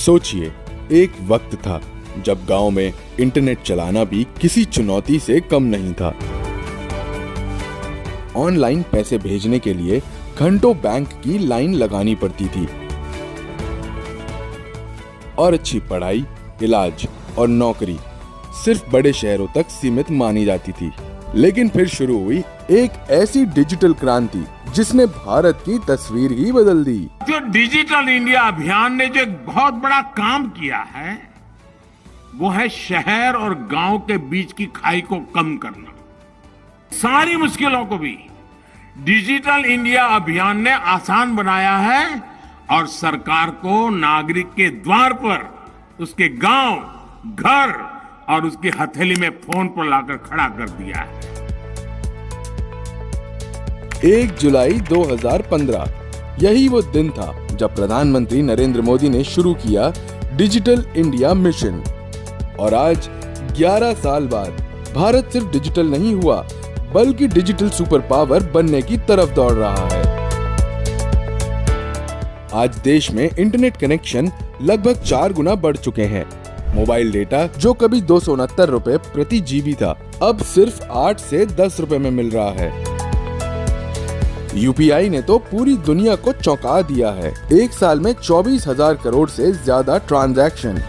सोचिए, एक वक्त था जब गांव में इंटरनेट चलाना भी किसी चुनौती से कम नहीं था। ऑनलाइन पैसे भेजने के लिए घंटों बैंक की लाइन लगानी पड़ती थी और अच्छी पढ़ाई, इलाज और नौकरी सिर्फ बड़े शहरों तक सीमित मानी जाती थी। लेकिन फिर शुरू हुई एक ऐसी डिजिटल क्रांति जिसने भारत की तस्वीर ही बदल दी। जो डिजिटल इंडिया अभियान ने जो एक बहुत बड़ा काम किया है, वो है शहर और गांव के बीच की खाई को कम करना। सारी मुश्किलों को भी डिजिटल इंडिया अभियान ने आसान बनाया है और सरकार को नागरिक के द्वार पर, उसके गांव, घर और उसकी हथेली में फोन पर लाकर खड़ा कर दिया है। 1 जुलाई 2015 यही वो दिन था जब प्रधानमंत्री नरेंद्र मोदी ने शुरू किया डिजिटल इंडिया मिशन। और आज 11 साल बाद भारत सिर्फ डिजिटल नहीं हुआ, बल्कि डिजिटल सुपर पावर बनने की तरफ दौड़ रहा है। आज देश में इंटरनेट कनेक्शन लगभग 4 गुना बढ़ चुके हैं। मोबाइल डेटा जो कभी 269 रुपए प्रति जीबी था, अब सिर्फ 8 से 10 रुपए में मिल रहा है। यूपीआई ने तो पूरी दुनिया को चौंका दिया है। एक साल में 24,000 करोड़ से ज्यादा ट्रांजैक्शन।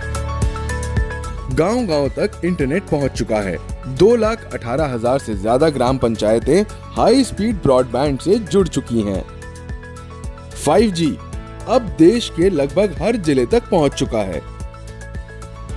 गांव-गांव तक इंटरनेट पहुंच चुका है। 2,18,000 से ज्यादा ग्राम पंचायतें हाई स्पीड ब्रॉडबैंड से जुड़ चुकी हैं। 5G अब देश के लगभग हर जिले तक पहुंच चुका है।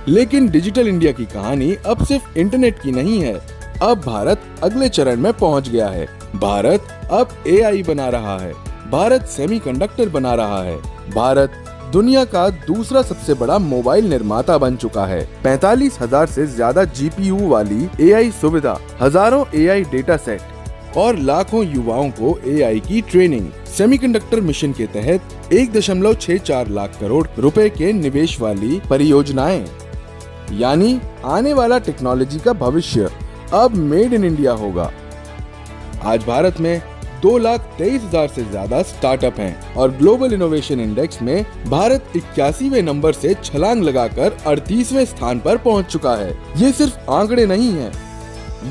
लेकिन डिजिटल इंडिया की कहानी अब सिर्फ इंटरनेट की नहीं है। अब भारत अगले चरण में पहुंच गया है। भारत अब AI बना रहा है। भारत सेमीकंडक्टर बना रहा है। भारत दुनिया का दूसरा सबसे बड़ा मोबाइल निर्माता बन चुका है। 45,000 से ज्यादा GPU वाली AI सुविधा, हजारों AI डेटा सेट और लाखों युवाओं को AI की ट्रेनिंग। सेमीकंडक्टर मिशन के तहत 1.64 लाख करोड़ रुपए के निवेश वाली परियोजनाएं, यानी आने वाला टेक्नोलॉजी का भविष्य अब मेड इन इंडिया होगा। आज भारत में 2,23,000 से ज्यादा स्टार्टअप हैं और ग्लोबल इनोवेशन इंडेक्स में भारत 81वें नंबर से छलांग लगाकर 38वें स्थान पर पहुंच चुका है। ये सिर्फ आंकड़े नहीं है,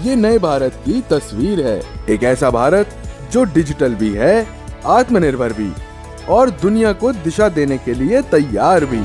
ये नए भारत की तस्वीर है। एक ऐसा भारत जो डिजिटल भी है, आत्मनिर्भर भी और दुनिया को दिशा देने के लिए तैयार भी।